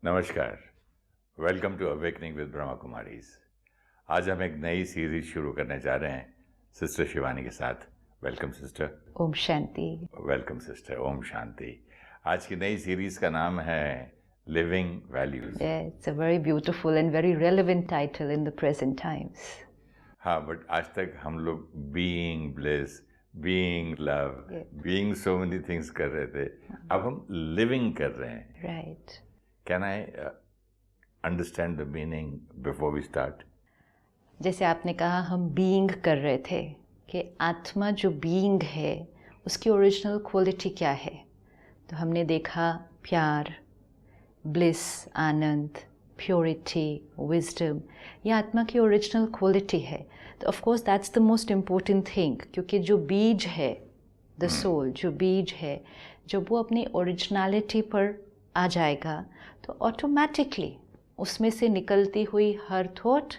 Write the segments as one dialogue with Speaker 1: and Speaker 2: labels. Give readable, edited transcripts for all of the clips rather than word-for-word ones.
Speaker 1: नमस्कार, welcome to awakening with Brahma Kumaris. आज हम एक नई सीरीज शुरू करने जा रहे हैं सिस्टर शिवानी के साथ। Welcome sister.
Speaker 2: Om Shanti.
Speaker 1: Welcome sister. Om Shanti. आज की नई सीरीज का नाम है living values.
Speaker 2: It's a very beautiful and very relevant title in the present times.
Speaker 1: हाँ, बट आज तक हम लोग being bliss, being love, being so many things कर रहे थे। अब हम लिविंग कर रहे हैं।
Speaker 2: Right.
Speaker 1: Can I understand the meaning before we start?
Speaker 2: जैसे आपने कहा हम बीइंग कर रहे थे कि आत्मा जो बीइंग है उसकी ओरिजिनल क्वालिटी क्या है, तो हमने देखा प्यार, ब्लिस, आनंद, प्योरिटी, विजडम, ये आत्मा की ओरिजिनल क्वालिटी है। तो of course that's the most important thing, क्योंकि जो बीज है, द सोल जो बीज है, जब वो अपनी ओरिजिनलिटी पर आ जाएगा तो ऑटोमेटिकली उसमें से निकलती हुई हर थॉट,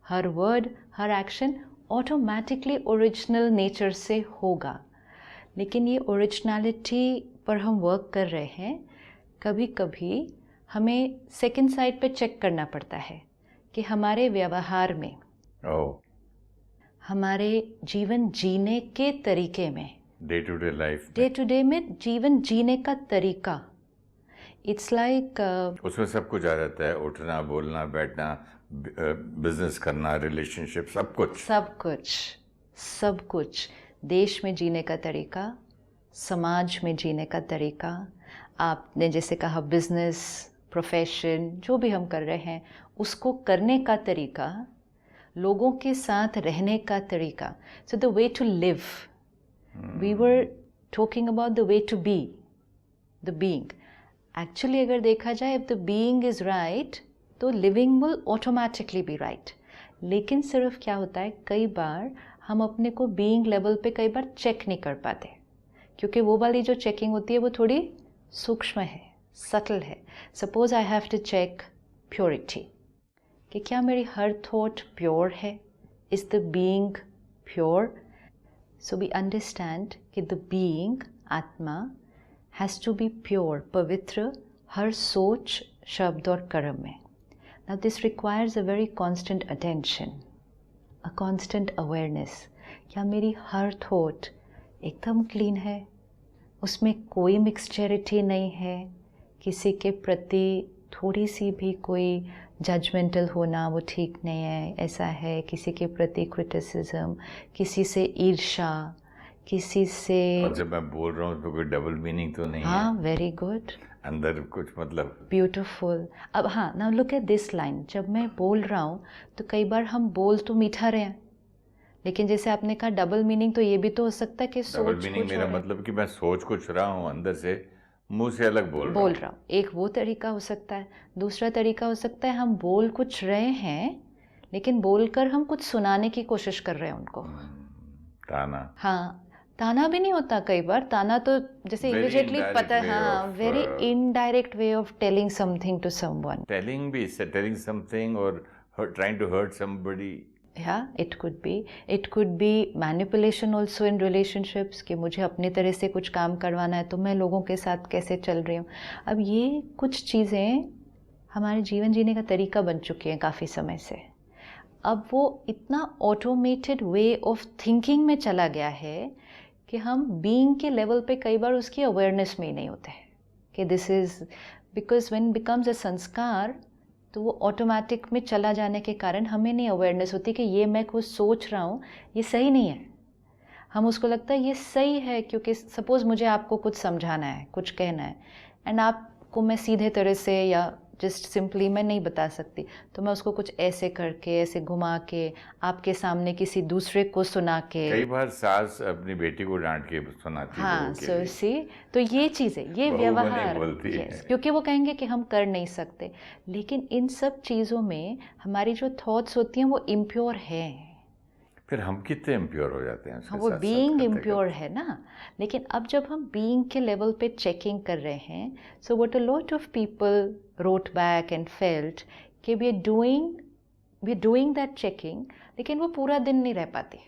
Speaker 2: हर वर्ड, हर एक्शन ऑटोमेटिकली ओरिजिनल नेचर से होगा। लेकिन ये ओरिजिनलिटी पर हम वर्क कर रहे हैं, कभी कभी हमें सेकंड साइड पे चेक करना पड़ता है कि हमारे व्यवहार में, हमारे जीवन जीने के तरीके में,
Speaker 1: day to day life,
Speaker 2: day to day में जीवन जीने का तरीका, इट्स लाइक
Speaker 1: उसमें सब कुछ आ जाता है। उठना, बोलना, बैठना, बिजनेस करना, रिलेशनशिप,
Speaker 2: सब कुछ देश में जीने का तरीका, समाज में जीने का तरीका, आपने जैसे कहा बिजनेस, प्रोफेशन, जो भी हम कर रहे हैं उसको करने का तरीका, लोगों के साथ रहने का तरीका। So the way to live, we were talking about the way to be, the being. Actually अगर देखा जाए, if the being is right तो living will automatically be right. लेकिन सिर्फ क्या होता है, कई बार हम अपने को बीइंग लेवल पे कई बार चेक नहीं कर पाते, क्योंकि वो वाली जो चेकिंग होती है वो थोड़ी सूक्ष्म है, सटल है। Suppose I have to check purity, कि क्या मेरी हर थॉट प्योर है, is the being pure. So we understand कि द बीइंग, आत्मा, हैज़ टू बी प्योर, पवित्र, हर सोच, शब्द और कर्म में। Now this requires a very constant attention, a constant awareness. क्या मेरी हर थॉट एकदम क्लीन है, उसमें कोई मिक्सचरिटी नहीं है, किसी के प्रति थोड़ी सी भी कोई जजमेंटल होना वो ठीक नहीं है, ऐसा है, किसी के प्रति क्रिटिसिज्म, किसी से ईर्ष्या, किसी से।
Speaker 1: और जब मैं बोल रहा हूँ तो कोई डबल मीनिंग तो नहीं है?
Speaker 2: हाँ, वेरी गुड,
Speaker 1: अंदर कुछ मतलब
Speaker 2: ब्यूटिफुल। अब हाँ, now look at this line, जब मैं बोल रहा हूँ तो कई बार हम बोल तो मीठा रहे हैं, लेकिन जैसे आपने कहा डबल मीनिंग, तो ये भी तो हो सकता है कि सोच
Speaker 1: डबल मीनिंग मेरा मतलब कि मैं सोच कुछ रहा हूँ, अंदर से मुंह से अलग बोल रहा हूँ।
Speaker 2: एक वो तरीका हो सकता है। दूसरा तरीका हो सकता है हम बोल कुछ रहे हैं लेकिन बोलकर हम कुछ सुनाने की कोशिश कर रहे हैं उनको।
Speaker 1: ताना।
Speaker 2: हाँ, ताना भी नहीं होता कई बार, ताना तो जैसे इमीडिएटली पता है। हाँ, very indirect way of telling something to someone.
Speaker 1: Telling something और trying to hurt somebody.
Speaker 2: Yeah, it could be manipulation also in relationships, कि मुझे अपनी तरह से कुछ काम करवाना है तो मैं लोगों के साथ कैसे चल रही हूँ। अब ये कुछ चीज़ें हमारे जीवन जीने का तरीका बन चुकी हैं काफ़ी समय से। अब वो इतना ऑटोमेटेड वे ऑफ थिंकिंग में चला गया है कि हम बीइंग के लेवल पे कई बार उसकी अवेयरनेस में ही नहीं होते कि this is, because when becomes a संस्कार तो वो ऑटोमेटिक में चला जाने के कारण हमें नहीं अवेयरनेस होती कि ये मैं कुछ सोच रहा हूँ ये सही नहीं है। हम उसको लगता है ये सही है, क्योंकि सपोज़ मुझे आपको कुछ समझाना है, कुछ कहना है, एंड आपको मैं सीधे तरह से या जस्ट सिंपली मैं नहीं बता सकती, तो मैं उसको कुछ ऐसे करके, ऐसे घुमा के, आपके सामने किसी दूसरे को सुना के।
Speaker 1: कई बार सास अपनी बेटी को डांट के सुनाती है।
Speaker 2: हाँ, सो सी, तो ये चीज़ें, ये व्यवहार, क्योंकि वो कहेंगे कि हम कर नहीं सकते। लेकिन इन सब चीज़ों में हमारी जो थॉट्स होती हैं वो इम्प्योर हैं।
Speaker 1: फिर हम कितने इम्प्योर हो जाते हैं?
Speaker 2: हाँ, वो बीइंग इम्प्योर है ना। लेकिन अब जब हम बीइंग के लेवल पे चेकिंग कर रहे हैं, so what a lot of people wrote back and felt कि we are doing that checking, लेकिन वो पूरा दिन नहीं रह पाती।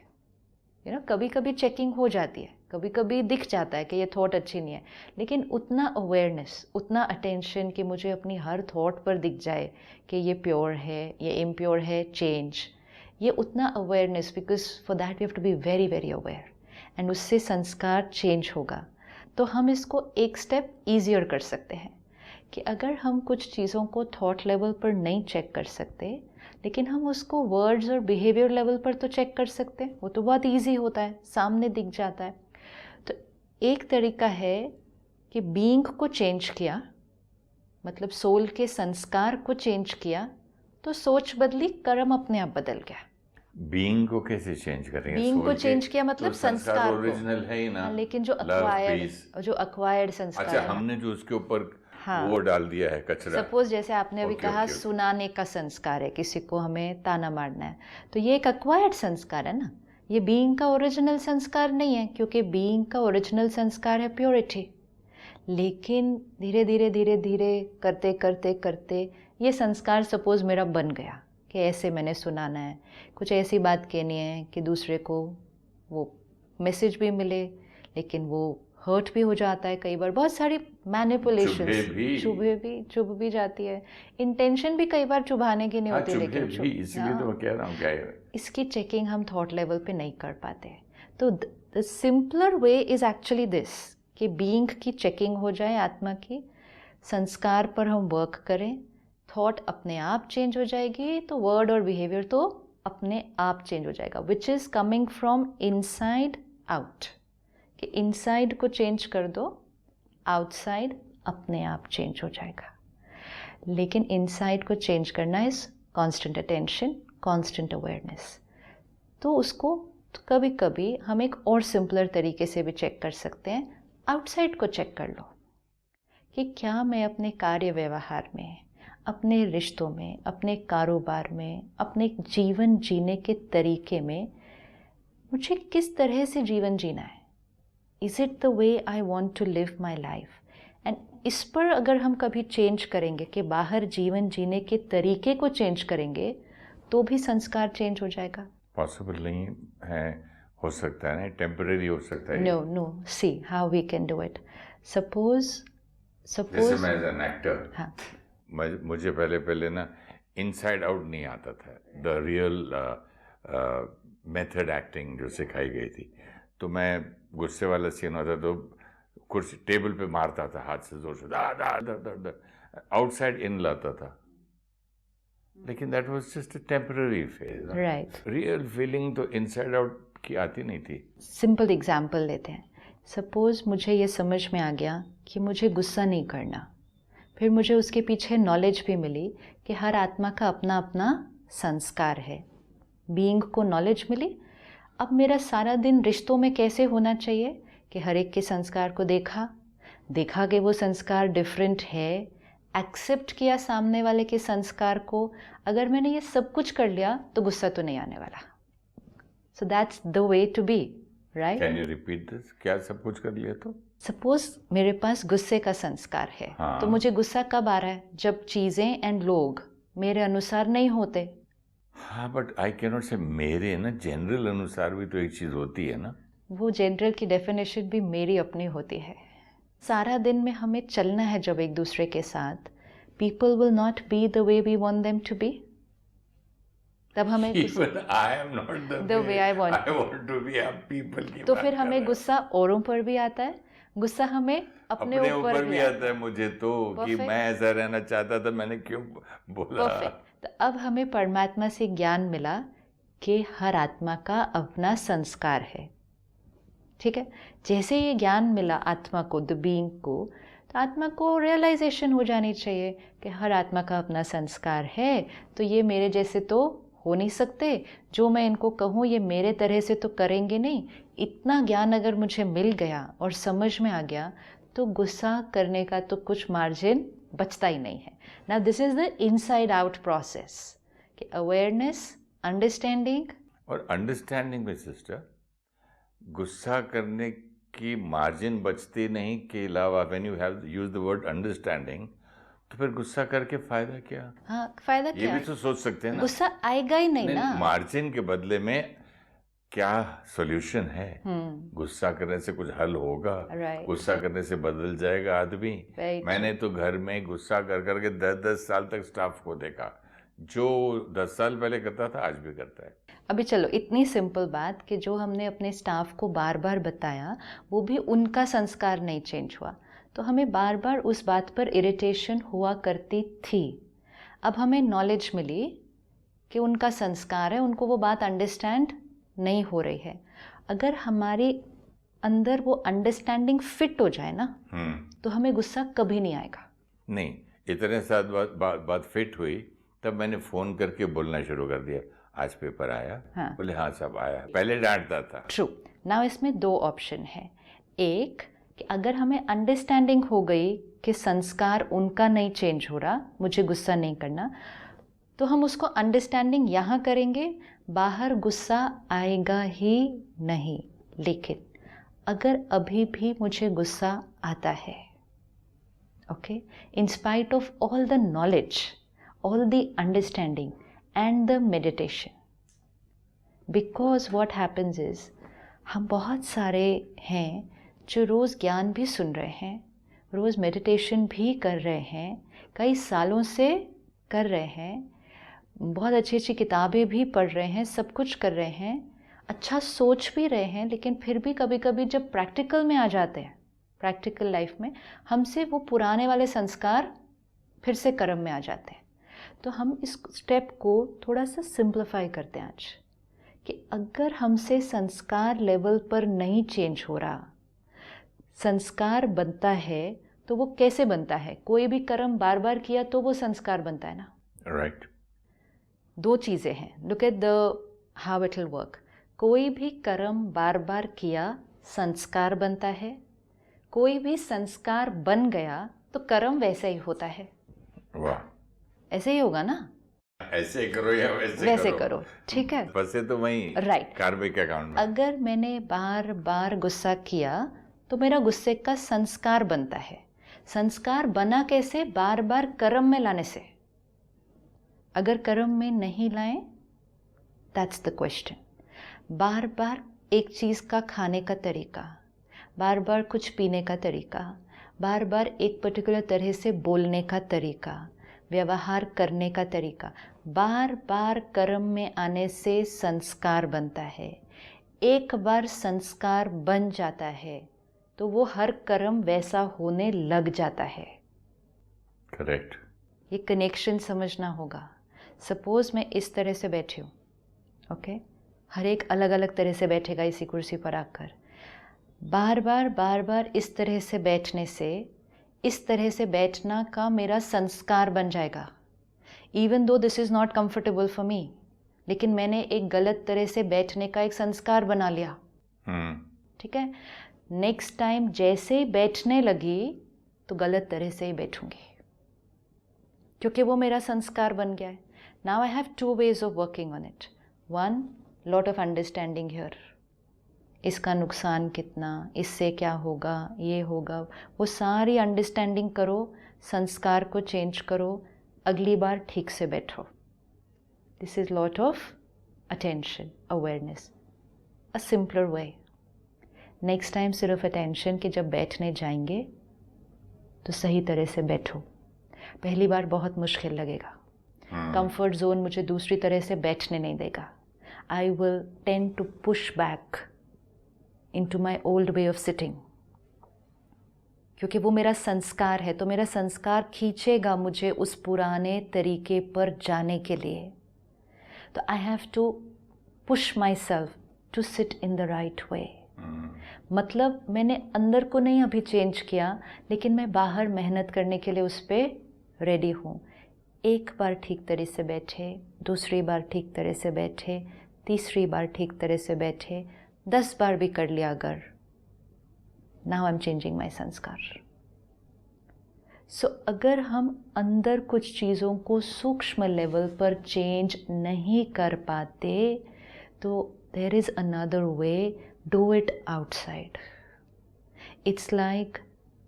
Speaker 2: कभी कभी चेकिंग हो जाती है, कभी कभी दिख जाता है कि ये थॉट अच्छी नहीं है, लेकिन उतना अवेयरनेस, उतना अटेंशन कि मुझे अपनी हर थॉट पर दिख जाए कि ये प्योर है, ये इम्प्योर है, चेंज, ये उतना awareness, because for that we have to be very very aware, and उससे संस्कार चेंज होगा। तो हम इसको एक स्टेप ईजियर कर सकते हैं कि अगर हम कुछ चीज़ों को थॉट लेवल पर नहीं चेक कर सकते, लेकिन हम उसको वर्ड्स और बिहेवियर लेवल पर तो चेक कर सकते हैं, वो तो बहुत इजी होता है, सामने दिख जाता है। तो एक तरीका है कि बीइंग को चेंज किया, मतलब सोल के संस्कार को चेंज किया, तो सोच बदली, कर्म अपने आप बदल गया।
Speaker 1: बीइंग को कैसे चेंज करेंगे?
Speaker 2: बीइंग को
Speaker 1: सोल
Speaker 2: चेंज
Speaker 1: के
Speaker 2: किया मतलब
Speaker 1: तो
Speaker 2: संस्कार को।
Speaker 1: ओरिजिनल है ही ना।
Speaker 2: हाँ, लेकिन जो
Speaker 1: Love,
Speaker 2: अक्वायर्ड,
Speaker 1: peace।
Speaker 2: जो अक्वायर्ड संस्कार
Speaker 1: अच्छा,
Speaker 2: है,
Speaker 1: हमने जो उसके ऊपर
Speaker 2: हाँ,
Speaker 1: वो डाल दिया है कचरा।
Speaker 2: सपोज जैसे आपने अभी
Speaker 1: ओके,
Speaker 2: कहा
Speaker 1: ओके।
Speaker 2: सुनाने का संस्कार है, किसी को हमें ताना मारना है, तो ये एक अक्वायर्ड संस्कार है ना, ये बीइंग का ओरिजिनल संस्कार नहीं है, क्योंकि बीइंग का ओरिजिनल संस्कार है प्योरिटी। लेकिन धीरे धीरे धीरे धीरे करते करते करते ये संस्कार सपोज मेरा बन गया कि ऐसे मैंने सुनाना है, कुछ ऐसी बात कहनी है कि दूसरे को वो मैसेज भी मिले, लेकिन वो हर्ट भी हो जाता है कई बार, बहुत सारी मैनिपुलेशंस, चुभ भी जाती है, इंटेंशन भी कई बार चुभाने की नहीं
Speaker 1: हाँ,
Speaker 2: होती,
Speaker 1: चुभे
Speaker 2: लेकिन
Speaker 1: भी, इसलिए तो मैं कह रहा हूँ क्या है।
Speaker 2: इसकी चेकिंग हम थॉट लेवल पे नहीं कर पाते। तो the simpler way is actually this कि बीइंग की चेकिंग हो जाए, आत्मा की, संस्कार पर हम वर्क करें, थॉट अपने आप चेंज हो जाएगी, तो वर्ड और बिहेवियर तो अपने आप चेंज हो जाएगा, which is coming from inside out, कि इनसाइड को चेंज कर दो, आउटसाइड अपने आप चेंज हो जाएगा। लेकिन इनसाइड को चेंज करना is constant attention, constant awareness. तो उसको कभी कभी हम एक और सिंपलर तरीके से भी चेक कर सकते हैं, आउटसाइड को चेक कर लो कि क्या मैं अपने कार्य व्यवहार में, अपने रिश्तों में, अपने कारोबार में, अपने जीवन जीने के तरीके में मुझे किस तरह से जीवन जीना है, is it the way I want to live my life. And इस पर अगर हम कभी चेंज करेंगे कि बाहर जीवन जीने के तरीके को चेंज करेंगे, तो भी संस्कार चेंज हो जाएगा।
Speaker 1: पॉसिबल नहीं है, हो सकता है ना, टेम्परेरी हो सकता है।
Speaker 2: No no, see how we can do it. Suppose
Speaker 1: जैसे मैं एज एन एक्टर,
Speaker 2: हाँ,
Speaker 1: मुझे पहले ना इनसाइड आउट नहीं आता था, द रियल मेथड एक्टिंग जो सिखाई गई थी। तो मैं गुस्से वाला सीन होता तो कुर्सी टेबल पे मारता था हाथ से जोर से, दा दा दा दा दा, आउटसाइड इन लाता था, लेकिन that was just a temporary phase.
Speaker 2: Right.
Speaker 1: Real feeling तो इनसाइड आउट की आती नहीं थी।
Speaker 2: सिंपल एग्जाम्पल लेते हैं। सपोज मुझे ये समझ में आ गया कि मुझे गुस्सा नहीं करना, फिर मुझे उसके पीछे नॉलेज भी मिली कि हर आत्मा का अपना अपना संस्कार है, बीइंग को नॉलेज मिली। अब मेरा सारा दिन रिश्तों में कैसे होना चाहिए कि हर एक के संस्कार को देखा कि वो संस्कार डिफरेंट है, एक्सेप्ट किया सामने वाले के संस्कार को। अगर मैंने ये सब कुछ कर लिया तो गुस्सा तो नहीं आने वाला। So that's the way to be, right?
Speaker 1: Can you repeat this? क्या सब कुछ कर लिया तो?
Speaker 2: सपोज मेरे पास गुस्से का संस्कार है,
Speaker 1: हाँ।
Speaker 2: तो मुझे गुस्सा कब आ रहा है? जब चीज़ें एंड लोग मेरे अनुसार नहीं होते।
Speaker 1: हाँ, बट आई कैन नॉट से मेरे ना, जनरल अनुसार भी तो एक चीज़ होती है ना।
Speaker 2: वो जनरल की डेफिनेशन भी मेरी अपनी होती है। सारा दिन में हमें चलना है जब एक दूसरे के साथ, people will not be the way we want them to be, तब हमें
Speaker 1: Even I am not
Speaker 2: the way I want
Speaker 1: to be a people की
Speaker 2: तो
Speaker 1: बात
Speaker 2: फिर
Speaker 1: कर
Speaker 2: हमें
Speaker 1: रहा हूँ।
Speaker 2: गुस्सा औरों पर भी आता है, गुस्सा हमें अपने ऊपर
Speaker 1: भी आता है मुझे तो, कि
Speaker 2: Perfect.
Speaker 1: मैं ऐसा रहना चाहता था, मैंने क्यों बोला।
Speaker 2: परफेक्ट। तो अब हमें परमात्मा से ज्ञान मिला कि हर आत्मा का अपना संस्कार है, ठीक है? जैसे ये ज्ञान मिला आत्मा को, द बीइंग को, तो आत्मा को रियलाइजेशन हो जानी चाहिए कि हर आत्मा का अपना संस्कार है, तो ये मेरे जैसे तो हो नहीं सकते, जो मैं इनको कहूँ ये मेरे तरह से तो करेंगे नहीं। इतना ज्ञान अगर मुझे मिल गया और समझ में आ गया, तो गुस्सा करने का तो कुछ मार्जिन बचता ही नहीं है। Now this is the inside out process कि अवेयरनेस, अंडरस्टैंडिंग।
Speaker 1: और अंडरस्टैंडिंग में सिस्टर, गुस्सा करने की मार्जिन बचती नहीं के अलावा, when you have use the word understanding, तो फिर गुस्सा करके फायदा क्या?
Speaker 2: हाँ, फायदा
Speaker 1: ये
Speaker 2: क्या?
Speaker 1: भी तो सोच सकते हैं ना।
Speaker 2: गुस्सा आएगा ही नहीं ना।
Speaker 1: मार्जिन के बदले में क्या सॉल्यूशन है? गुस्सा करने से कुछ हल होगा?
Speaker 2: Right.
Speaker 1: गुस्सा करने से बदल जाएगा आदमी?
Speaker 2: Very
Speaker 1: मैंने तो घर में गुस्सा कर करके 10-10 साल तक स्टाफ को देखा, जो 10 साल पहले करता था आज भी करता है।
Speaker 2: अभी चलो, इतनी सिंपल बात कि जो हमने अपने स्टाफ को बार बार बताया वो भी उनका संस्कार नहीं चेंज हुआ, तो हमें बार बार उस बात पर इरिटेशन हुआ करती थी। अब हमें नॉलेज मिली कि उनका संस्कार है, उनको वो बात अंडरस्टैंड नहीं हो रही है। अगर हमारे अंदर वो अंडरस्टैंडिंग फिट हो जाए ना, तो हमें गुस्सा कभी नहीं आएगा।
Speaker 1: नहीं, इतने साल बाद फिट हुई, तब मैंने फ़ोन करके बोलना शुरू कर दिया, आज पेपर आया?
Speaker 2: हाँ।
Speaker 1: बोले हाँ सब आया। पहले डांटता था।
Speaker 2: ट्रू। नाउ इसमें 2 ऑप्शन है। एक कि अगर हमें अंडरस्टैंडिंग हो गई कि संस्कार उनका नहीं चेंज हो रहा, मुझे गुस्सा नहीं करना, तो हम उसको अंडरस्टैंडिंग यहाँ करेंगे, बाहर गुस्सा आएगा ही नहीं। लेकिन अगर अभी भी मुझे गुस्सा आता है, okay, in spite of all the knowledge, all the understanding and the meditation, because what happens is, हम बहुत सारे हैं जो रोज़ ज्ञान भी सुन रहे हैं, रोज़ मेडिटेशन भी कर रहे हैं, कई सालों से कर रहे हैं, बहुत अच्छी अच्छी किताबें भी पढ़ रहे हैं, सब कुछ कर रहे हैं, अच्छा सोच भी रहे हैं, लेकिन फिर भी कभी कभी जब प्रैक्टिकल में आ जाते हैं, प्रैक्टिकल लाइफ में, हमसे वो पुराने वाले संस्कार फिर से कर्म में आ जाते हैं। तो हम इस स्टेप को थोड़ा सा सिंप्लीफाई करते हैं आज, कि अगर हमसे संस्कार लेवल पर नहीं चेंज हो रहा, संस्कार बनता है तो वो कैसे बनता है? कोई भी कर्म बार बार किया तो वो संस्कार बनता है ना।
Speaker 1: राइट।
Speaker 2: 2 चीज़ें हैं, look at the how it will work. कोई भी कर्म बार बार किया, संस्कार बनता है। कोई भी संस्कार बन गया तो कर्म वैसे ही होता है।
Speaker 1: वाह,
Speaker 2: ऐसे ही होगा ना?
Speaker 1: ऐसे करो या वैसे
Speaker 2: करो, ठीक है।
Speaker 1: फंसे तो वही
Speaker 2: राइट।
Speaker 1: कार्मिक अकाउंट में।
Speaker 2: अगर मैंने बार बार गुस्सा किया तो मेरा गुस्से का संस्कार बनता है। संस्कार बना कैसे? बार बार कर्म में लाने से। अगर कर्म में नहीं लाएं, दैट्स द क्वेश्चन। बार बार एक चीज़ का खाने का तरीका, बार बार कुछ पीने का तरीका, बार बार एक पर्टिकुलर तरह से बोलने का तरीका, व्यवहार करने का तरीका, बार बार कर्म में आने से संस्कार बनता है। एक बार संस्कार बन जाता है तो वो हर कर्म वैसा होने लग जाता है।
Speaker 1: करेक्ट।
Speaker 2: ये कनेक्शन समझना होगा। सपोज़ मैं इस तरह से बैठी हूँ, ओके, हर एक अलग अलग तरह से बैठेगा इसी कुर्सी पर आकर। बार बार इस तरह से बैठने से, इस तरह से बैठना का मेरा संस्कार बन जाएगा। Even though this is not comfortable for me, लेकिन मैंने एक गलत तरह से बैठने का एक संस्कार बना लिया। ठीक है, नेक्स्ट टाइम जैसे ही बैठने लगी तो गलत तरह से ही बैठूंगी, क्योंकि वो मेरा संस्कार बन गया है। Now I have 2 ways of working on it. 1, lot of understanding here, इसका नुकसान कितना, इससे क्या होगा, ये होगा, वो सारी अंडरस्टैंडिंग करो, संस्कार को चेंज करो, अगली बार ठीक से बैठो। This is lot of attention, awareness, a simpler way. Next time सिर्फ अटेंशन कि जब बैठने जाएंगे तो सही तरह से बैठो। पहली बार बहुत मुश्किल लगेगा, कंफर्ट जोन मुझे दूसरी तरह से बैठने नहीं देगा। I will tend to push back into my old way of sitting, क्योंकि वो मेरा संस्कार है, तो मेरा संस्कार खींचेगा मुझे उस पुराने तरीके पर जाने के लिए। तो I have to push myself to sit in the right way. मतलब मैंने अंदर को नहीं अभी चेंज किया, लेकिन मैं बाहर मेहनत करने के लिए उस पर रेडी हूँ। एक बार ठीक तरह से बैठे, दूसरी बार ठीक तरह से बैठे, तीसरी बार ठीक तरह से बैठे, 10 बार भी कर लिया अगर, now I am changing my संस्कार। सो अगर हम अंदर कुछ चीज़ों को सूक्ष्म लेवल पर चेंज नहीं कर पाते तो there is another way, do it outside. It's like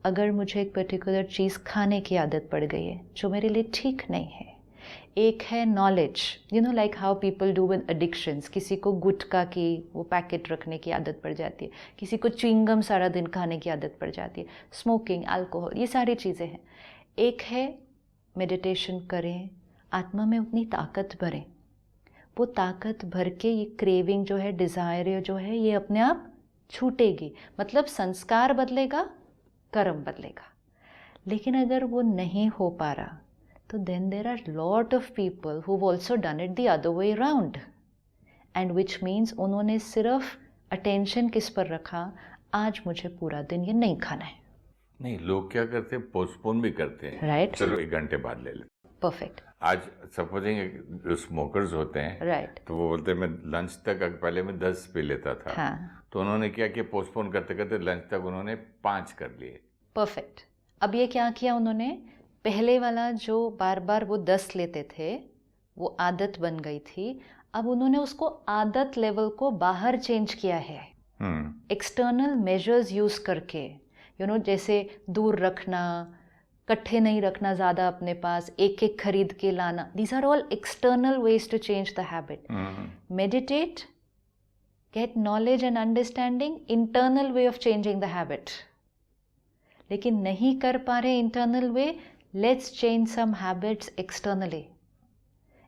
Speaker 2: अगर मुझे एक पर्टिकुलर चीज़ खाने की आदत पड़ गई है जो मेरे लिए ठीक नहीं है, एक है knowledge, you know like how people do with addictions, किसी को गुटखा की वो पैकेट रखने की आदत पड़ जाती है, किसी को च्युइंगम सारा दिन खाने की आदत पड़ जाती है, स्मोकिंग, अल्कोहल, ये सारी चीज़ें हैं। एक है मेडिटेशन करें, आत्मा में उतनी ताकत भरें, वो ताकत भर के ये क्रेविंग जो है, डिज़ायर जो है, ये अपने आप छूटेगी। मतलब संस्कार बदलेगा, कर्म बदलेगा। लेकिन अगर वो नहीं हो पा रहा तो then there are lot of people who also done it the other way around, and which means उन्होंने सिर्फ अटेंशन किस पर रखा, आज मुझे पूरा दिन ये नहीं खाना है।
Speaker 1: नहीं, लोग क्या करते हैं, पोस्टपोन भी करते हैं।
Speaker 2: Right.
Speaker 1: चलो 1 घंटे बाद ले लेते।
Speaker 2: परफेक्ट।
Speaker 1: आज सपोजिंग जो स्मोकर्स होते हैं,
Speaker 2: राइट।
Speaker 1: तो वो बोलते हैं मैं लंच तक, पहले मैं 10 पी लेता था।
Speaker 2: हाँ।
Speaker 1: तो उन्होंने क्या किया, पोस्टपोन करते करते लंच तक उन्होंने 5 कर लिए।
Speaker 2: परफेक्ट। अब ये क्या किया उन्होंने, पहले वाला जो बार बार वो 10 लेते थे, वो आदत बन गई थी, अब उन्होंने उसको आदत लेवल को बाहर चेंज किया है, एक्सटर्नल मेजर्स यूज करके, यू नो, जैसे दूर रखना, इकट्ठे नहीं रखना ज़्यादा अपने पास, एक एक खरीद के लाना, these are all external ways to change the habit. Meditate, get knowledge and understanding, internal way of changing the habit. लेकिन नहीं कर पा रहे internal way, let's change some habits externally.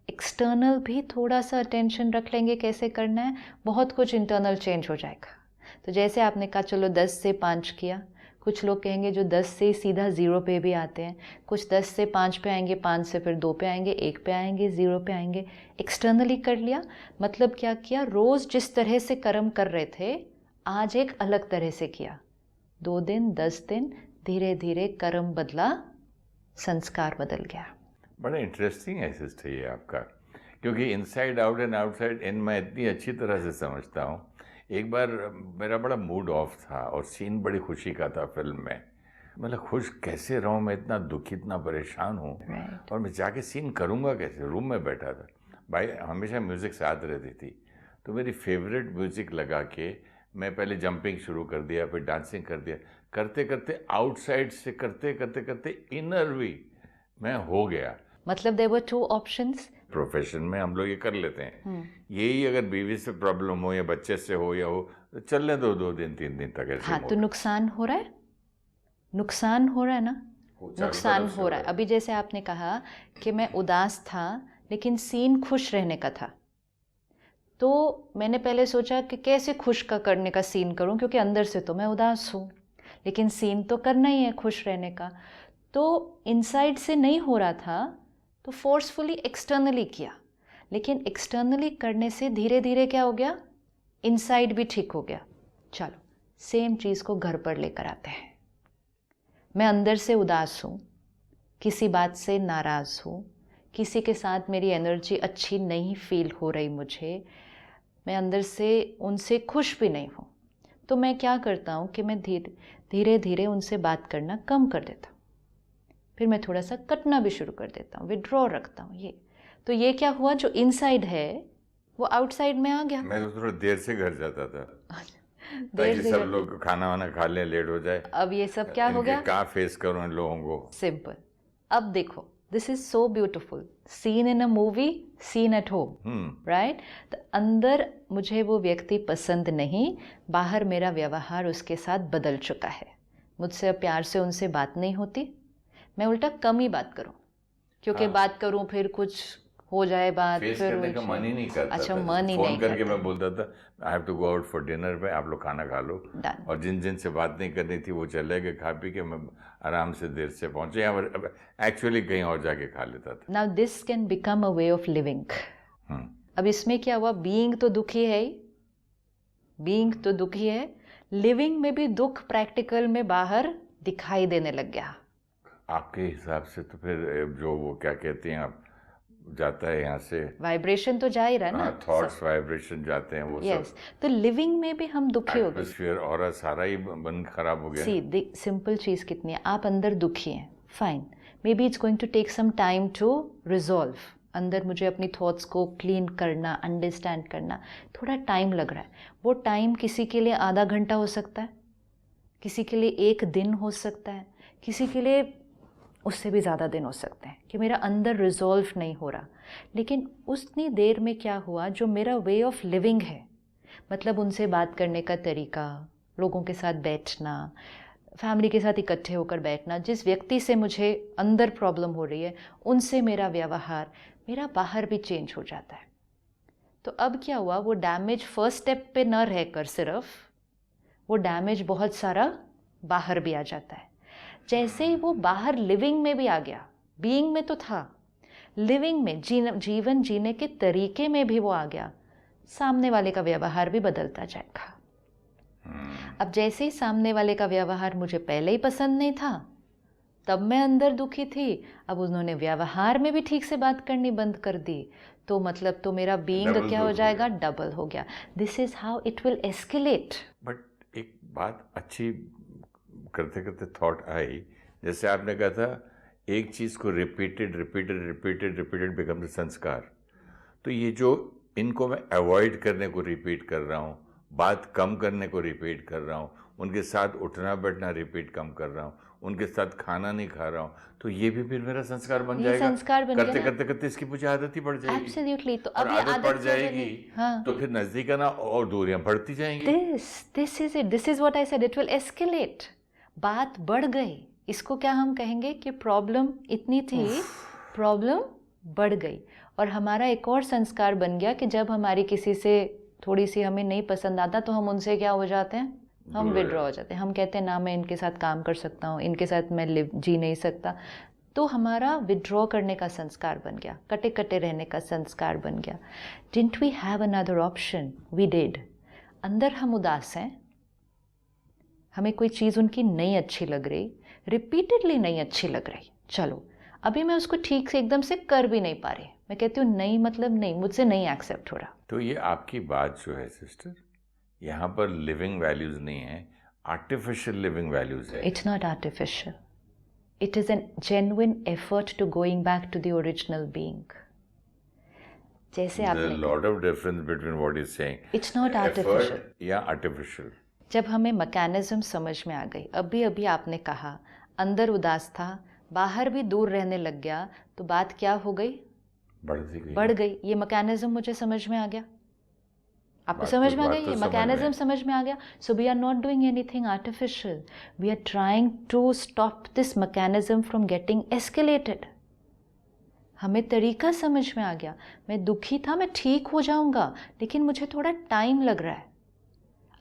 Speaker 2: External भी थोड़ा सा अटेंशन रख लेंगे कैसे करना है, बहुत कुछ इंटरनल चेंज हो जाएगा। तो जैसे आपने कहा चलो 10 से 5 किया, कुछ लोग कहेंगे जो 10 से सीधा 0 पे भी आते हैं, कुछ 10 से 5 पे आएंगे, 5 से फिर 2 पे आएंगे, 1 पे आएंगे, 0 पे आएंगे। एक्सटर्नली कर लिया, मतलब क्या किया, रोज़ जिस तरह से कर्म कर रहे थे आज एक अलग तरह से किया। 2 दिन, 10 दिन, धीरे धीरे कर्म बदला, संस्कार बदल गया।
Speaker 1: बड़ा इंटरेस्टिंग एसेस्ट है ये आपका, क्योंकि inside out and outside in मैं इतनी अच्छी तरह से समझता हूँ। एक बार मेरा बड़ा मूड ऑफ था और सीन बड़ी खुशी का था फिल्म में। मतलब खुश कैसे रहूँ, मैं इतना दुखी, इतना परेशान हूँ, और मैं जाके सीन करूँगा कैसे। रूम में बैठा था, भाई हमेशा म्यूज़िक साथ रहती थी, तो मेरी फेवरेट म्यूज़िक लगा के मैं पहले जंपिंग शुरू कर दिया, फिर डांसिंग कर दिया, करते करते आउटसाइड से करते करते करते इनर भी मैं हो गया।
Speaker 2: मतलब देयर वर 2 ऑप्शंस।
Speaker 1: प्रोफेशन में हम लोग ये कर लेते हैं, यही अगर बीवी से प्रॉब्लम हो या बच्चे से हो या हो, तो चलने दो 2 दिन 3 दिन तक ऐसे।
Speaker 2: हाँ, तो नुकसान हो रहा है, नुकसान हो रहा है ना, नुकसान हो रहा है। अभी जैसे आपने कहा कि मैं उदास था लेकिन सीन खुश रहने का था, तो मैंने पहले सोचा कि कैसे खुश का करने का सीन करूं, क्योंकि अंदर से तो मैं उदास हूं, लेकिन सीन तो करना ही है खुश रहने का। तो इनसाइड से नहीं हो रहा था तो फोर्सफुली एक्सटर्नली किया, लेकिन एक्सटर्नली करने से धीरे धीरे क्या हो गया, इनसाइड भी ठीक हो गया। चलो सेम चीज़ को घर पर लेकर आते हैं। मैं अंदर से उदास हूँ, किसी बात से नाराज़ हूँ, किसी के साथ मेरी एनर्जी अच्छी नहीं फील हो रही मुझे, मैं अंदर से उनसे खुश भी नहीं हूँ, तो मैं क्या करता हूँ कि मैं धीरे धीरे उनसे बात करना कम कर देता हूँ, फिर मैं थोड़ा सा कटना भी शुरू कर देता हूँ, विड्रॉ रखता हूँ। ये तो ये क्या हुआ, जो इनसाइड है वो आउटसाइड में आ गया।
Speaker 1: मैं तो थोड़ा देर से घर जाता था
Speaker 2: देर से
Speaker 1: सब लोग खाना वाना खा लें, लेट हो जाए।
Speaker 2: अब ये सब क्या हो गया,
Speaker 1: क्या फेस करूं इन लोगों को।
Speaker 2: सिंपल। अब देखो, this is so beautiful, scene in a movie, scene at home, right. तो अंदर मुझे वो व्यक्ति पसंद नहीं, बाहर मेरा व्यवहार उसके साथ बदल चुका है, मुझसे अब प्यार से उनसे बात नहीं होती, मैं उल्टा कम ही बात करूं, क्योंकि बात करूं फिर कुछ हो जाए बात,
Speaker 1: फेस
Speaker 2: फिर
Speaker 1: करने का मन ही नहीं करता।
Speaker 2: अच्छा,
Speaker 1: था।
Speaker 2: मन ही
Speaker 1: फोन
Speaker 2: नहीं
Speaker 1: करके
Speaker 2: करता।
Speaker 1: मैं बोलता था I have to go out for dinner पे, आप लोग खाना खा लो।
Speaker 2: Done.
Speaker 1: और जिन जिन से बात नहीं करनी थी वो चले गए, खा पी के मैं आराम से देर से पहुंचे, या एक्चुअली कहीं और जाके खा लेता था।
Speaker 2: Now this can become a way of living. अब इसमें क्या हुआ, बीइंग तो दुखी है ही, बीइंग तो दुखी है, लिविंग में भी दुख प्रैक्टिकल में बाहर दिखाई देने लग गया।
Speaker 1: आपके हिसाब से तो फिर जो वो क्या कहते हैं, आप जाता है यहाँ से
Speaker 2: वाइब्रेशन तो जा ही रहा है ना,
Speaker 1: थॉट्स वाइब्रेशन जाते हैं वो
Speaker 2: yes.
Speaker 1: सब,
Speaker 2: तो लिविंग में भी हम दुखी हो गए,
Speaker 1: एटमॉस्फेयर और सारा ही बन खराब हो गया।
Speaker 2: सी सिंपल चीज़ कितनी है, आप अंदर दुखी हैं, fine, maybe it's going to take some time to resolve, अंदर मुझे अपनी थॉट्स को क्लीन करना, अंडरस्टैंड करना थोड़ा टाइम लग रहा है। वो टाइम किसी के लिए आधा घंटा हो सकता है, किसी के लिए 1 दिन हो सकता है, किसी के लिए उससे भी ज़्यादा दिन हो सकते हैं कि मेरा अंदर रिजॉल्व नहीं हो रहा। लेकिन उतनी देर में क्या हुआ, जो मेरा वे ऑफ लिविंग है, मतलब उनसे बात करने का तरीका, लोगों के साथ बैठना, फैमिली के साथ इकट्ठे होकर बैठना, जिस व्यक्ति से मुझे अंदर प्रॉब्लम हो रही है उनसे मेरा व्यवहार, मेरा बाहर भी चेंज हो जाता है। तो अब क्या हुआ, वो डैमेज फर्स्ट स्टेप पे न रहकर सिर्फ वो डैमेज बहुत सारा बाहर भी आ जाता है। जैसे ही वो बाहर लिविंग में भी आ गया, बीइंग में तो था, लिविंग में जीवन जीने के तरीके में भी वो आ गया, सामने वाले का व्यवहार भी बदलता जाएगा। अब जैसे ही सामने वाले का व्यवहार मुझे पहले ही पसंद नहीं था, तब मैं अंदर दुखी थी, अब उन्होंने व्यवहार में भी ठीक से बात करनी बंद कर दी, तो मतलब तो मेरा बीइंग क्या हो जाएगा, डबल हो गया। This is how it will escalate.
Speaker 1: But एक बात अच्छी करते करते थॉट आई, जैसे आपने कहा था एक चीज़ को repeated repeated repeated repeated become संस्कार। तो ये जो इनको मैं अवॉइड करने को रिपीट कर रहा हूँ, बात कम करने को रिपीट कर रहा हूँ, उनके साथ उठना बैठना रिपीट कम कर रहा हूँ, उनके साथ खाना नहीं खा रहा हूँ, तो ये भी फिर मेरा संस्कार बन जाएगा।
Speaker 2: संस्कार बन
Speaker 1: करते
Speaker 2: गया।
Speaker 1: करते करते इसकी मुझे आदत ही पड़ जाएगी।
Speaker 2: एब्सोल्युटली। तो
Speaker 1: और
Speaker 2: अब ये
Speaker 1: आदत पड़ जाएगी,
Speaker 2: हाँ,
Speaker 1: तो फिर नजदीक आना और दूरियां बढ़ती जाएंगी।
Speaker 2: This is it, this is what I said, it will escalate. बात बढ़ गई, इसको क्या हम कहेंगे कि प्रॉब्लम इतनी थी, प्रॉब्लम बढ़ गई। और हमारा एक और संस्कार बन गया कि जब हमारी किसी से थोड़ी सी हमें नहीं पसंद आता तो हम उनसे क्या हो जाते हैं, हम विड्रॉ हो जाते हैं। हम कहते हैं ना मैं इनके साथ काम कर सकता हूँ, इनके साथ मैं जी नहीं सकता। तो हमारा विड्रॉ करने का संस्कार बन गया, कटे कटे रहने का संस्कार बन गया। Didn't we have another option? We did. अंदर हम उदास हैं, हमें कोई चीज़ उनकी नहीं अच्छी लग रही, रिपीटेडली नहीं अच्छी लग रही, चलो अभी मैं उसको ठीक से एकदम से कर भी नहीं पा रही, मैं कहती हूँ नहीं मतलब नहीं, मुझसे नहीं एक्सेप्ट हो रहा।
Speaker 1: तो ये आपकी बात जो है सिस्टर, यहाँ पर लिविंग वैल्यूज नहीं है, आर्टिफिशियल लिविंग वैल्यूज है।
Speaker 2: It's not artificial, it is an genuine effort to going back to the original being. जैसे आपने
Speaker 1: lot of difference between what is saying,
Speaker 2: it's not artificial
Speaker 1: या artificial.
Speaker 2: जब हमें mechanism समझ में आ गई, अभी अभी आपने कहा अंदर उदास था, बाहर भी दूर रहने लग गया, तो बात क्या हो गई, बढ़ गई। ये मैकेनिज्म मुझे समझ में आ गया, आपको समझ में आ गया, ये मैकेनिज्म समझ में आ गया। So we are not doing anything artificial, we are trying to stop this mechanism from getting escalated. हमें तरीका समझ में आ गया, मैं दुखी था, मैं ठीक हो जाऊंगा, लेकिन मुझे थोड़ा टाइम लग रहा है।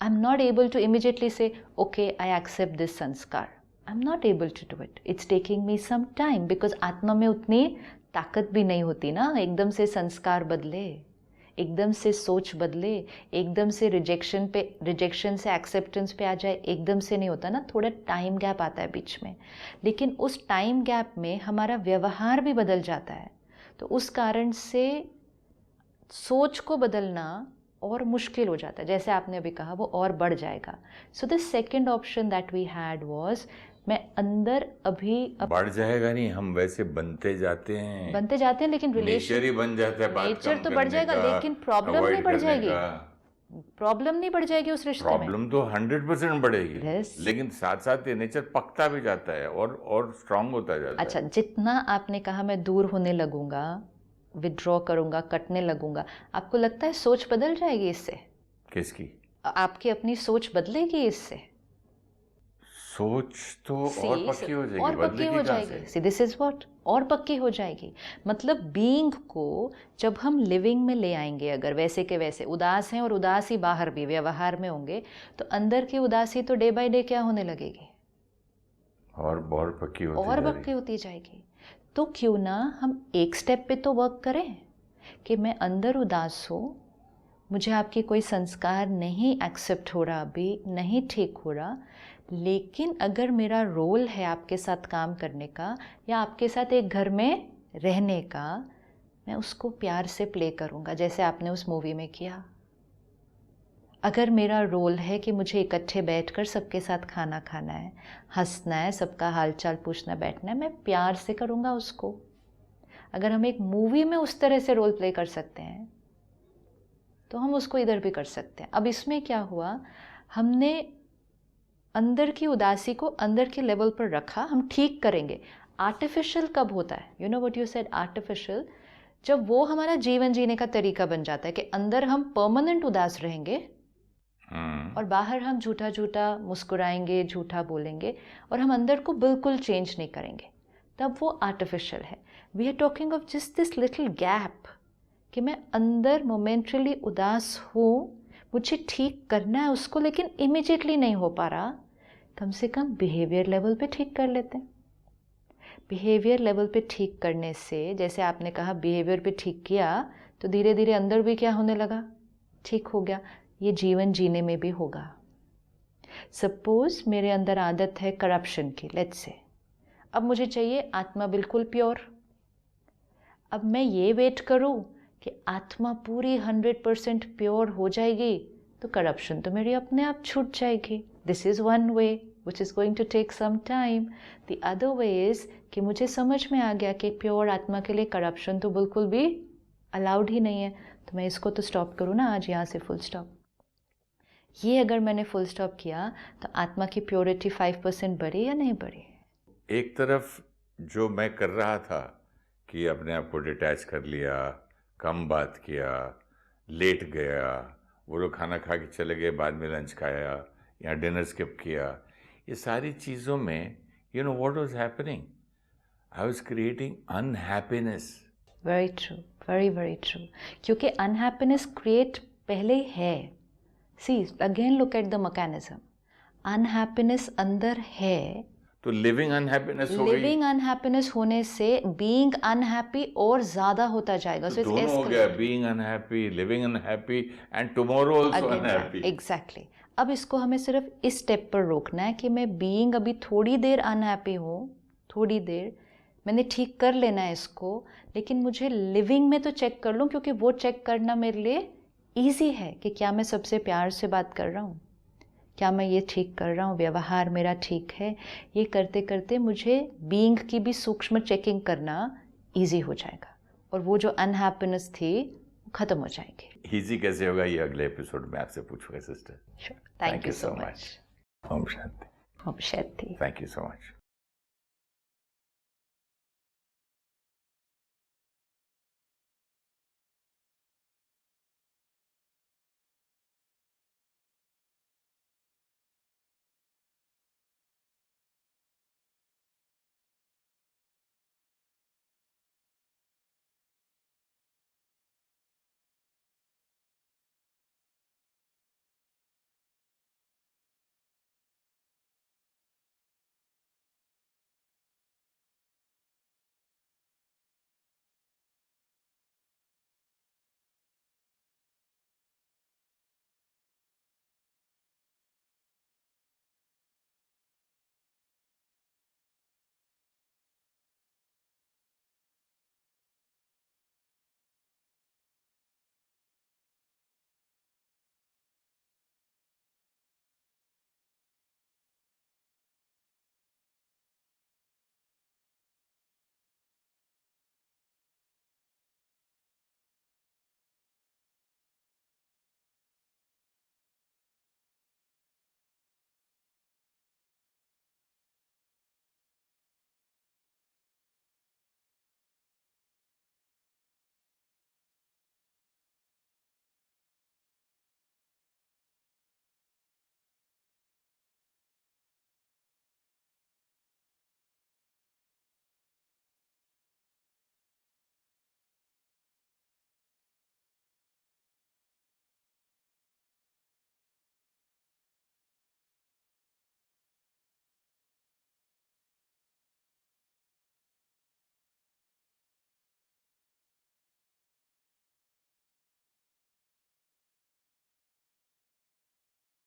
Speaker 2: I am not able to immediately say okay I accept this संस्कार, I am not able to do it, it's taking me some time, because आत्मा में उतनी ताकत भी नहीं होती ना, एकदम से संस्कार बदले, एकदम से सोच बदले, एकदम से रिजेक्शन से एक्सेप्टेंस पे आ जाए, एकदम से नहीं होता ना, थोड़ा टाइम गैप आता है बीच में। लेकिन उस टाइम गैप में हमारा व्यवहार भी बदल जाता है, तो उस कारण से सोच को बदलना और मुश्किल हो जाता है। जैसे आपने अभी कहा, वो और बढ़ जाएगा। So the second option that we had was, मैं अंदर अभी
Speaker 1: बढ़ जाएगा नहीं, हम वैसे बनते जाते हैं,
Speaker 2: लेकिन रिलेशन
Speaker 1: नेचर ही बन जाता है,
Speaker 2: नेचर तो बढ़ जाएगा, लेकिन प्रॉब्लम नहीं बढ़ जाएगी, प्रॉब्लम नहीं बढ़ जाएगी उस रिश्ते में।
Speaker 1: प्रॉब्लम तो 100% बढ़ेगी,
Speaker 2: Yes.
Speaker 1: लेकिन साथ साथ ये नेचर पकता भी जाता है और स्ट्रांग होता जाता
Speaker 2: अच्छा,
Speaker 1: है।
Speaker 2: जितना आपने कहा मैं दूर होने लगूंगा, विड्रॉ करूंगा, कटने लगूंगा, आपको लगता है सोच बदल जाएगी इससे?
Speaker 1: किसकी?
Speaker 2: आपकी अपनी सोच बदलेगी इससे?
Speaker 1: सोच तो और पक्की हो जाएगी,
Speaker 2: और पक्की हो जाएगी। सी दिस इज व्हाट, और पक्की हो जाएगी। मतलब बीइंग को जब हम लिविंग में ले आएंगे, अगर वैसे के वैसे उदास हैं और उदासी बाहर भी व्यवहार में होंगे, तो अंदर की उदासी तो डे बाय डे क्या होने लगेगी,
Speaker 1: और पक्की
Speaker 2: होती जाएगी। तो क्यों ना हम एक स्टेप पे तो वर्क करें कि मैं अंदर उदास हूँ, मुझे आपकी कोई संस्कार नहीं एक्सेप्ट हो रहा, अभी नहीं ठीक हो रहा, लेकिन अगर मेरा रोल है आपके साथ काम करने का या आपके साथ एक घर में रहने का, मैं उसको प्यार से प्ले करूँगा, जैसे आपने उस मूवी में किया। अगर मेरा रोल है कि मुझे इकट्ठे बैठकर सबके साथ खाना खाना है, हंसना है, सबका हालचाल पूछना, बैठना है, मैं प्यार से करूँगा उसको। अगर हम एक मूवी में उस तरह से रोल प्ले कर सकते हैं, तो हम उसको इधर भी कर सकते हैं। अब इसमें क्या हुआ, हमने अंदर की उदासी को अंदर के लेवल पर रखा, हम ठीक करेंगे। आर्टिफिशियल कब होता है? You know what you said, artificial, जब वो हमारा जीवन जीने का तरीका बन जाता है कि अंदर हम परमानेंट उदास रहेंगे और बाहर हम झूठा झूठा मुस्कुराएंगे, झूठा बोलेंगे और हम अंदर को बिल्कुल चेंज नहीं करेंगे, तब वो आर्टिफिशियल है. We are talking of just this little gap कि मैं अंदर मोमेंटली उदास हूँ, मुझे ठीक करना है उसको, लेकिन इमिजिएटली नहीं हो पा रहा. कम से कम बिहेवियर लेवल पे ठीक कर लेते हैं. बिहेवियर लेवल पे ठीक करने से, जैसे आपने कहा बिहेवियर पे ठीक किया तो धीरे धीरे अंदर भी क्या होने लगा, ठीक हो गया. ये जीवन जीने में भी होगा. सपोज मेरे अंदर आदत है करप्शन की, लेट्स से, अब मुझे चाहिए आत्मा बिल्कुल प्योर. अब मैं ये वेट करूं कि आत्मा पूरी 100% प्योर हो जाएगी तो करप्शन तो मेरी अपने आप छूट जाएगी. This is one way which is going to take some time. The other way is कि मुझे समझ में आ गया कि प्योर आत्मा के लिए करप्शन तो बिल्कुल भी अलाउड ही नहीं है, तो मैं इसको तो स्टॉप करूँ ना आज यहाँ से, फुल स्टॉप. ये अगर मैंने फुल स्टॉप किया तो आत्मा की प्योरिटी 5% बढ़ी या नहीं बढ़ी?
Speaker 1: एक तरफ जो मैं कर रहा था कि अपने आप को डिटैच कर लिया, कम बात किया, लेट गया, वो लोग खाना खा के चले गए, बाद में लंच खाया या डिनर स्किप किया, ये सारी चीज़ों में you know what was happening, I was creating unhappiness.
Speaker 2: Very true, very very true. क्योंकि अनहैप्पीनेस क्रिएट पहले ही है. See again look at the mechanism. Unhappiness अंदर है
Speaker 1: तो लिविंग अनहैप्पीनेस हो गई.
Speaker 2: लिविंग अनहैप्पीनेस होने से बीइंग अनहैप्पी और ज्यादा होता जाएगा.
Speaker 1: तो दोनों हो गया, being unhappy, living unhappy and tomorrow also unhappy.
Speaker 2: Exactly. अब इसको हमें सिर्फ इस स्टेप पर रोकना है कि मैं बीइंग अभी थोड़ी देर अनहैप्पी हूँ, थोड़ी देर मैंने ठीक कर लेना है इसको, लेकिन मुझे लिविंग में तो चेक कर लूँ, क्योंकि वो चेक करना मेरे लिए ईजी है कि क्या मैं सबसे प्यार से बात कर रहा हूँ, क्या मैं ये ठीक कर रहा हूँ, व्यवहार मेरा ठीक है. ये करते करते मुझे बीइंग की भी सूक्ष्म चेकिंग करना ईजी हो जाएगा और वो जो अनहैप्पीनेस थी खत्म हो जाएगी.
Speaker 1: इजी कैसे होगा ये अगले एपिसोड में आपसे पूछूंगा sister.
Speaker 2: Sure. Thank you so much.
Speaker 1: Om Shanti.
Speaker 2: Om Shanti.
Speaker 1: Thank you so much.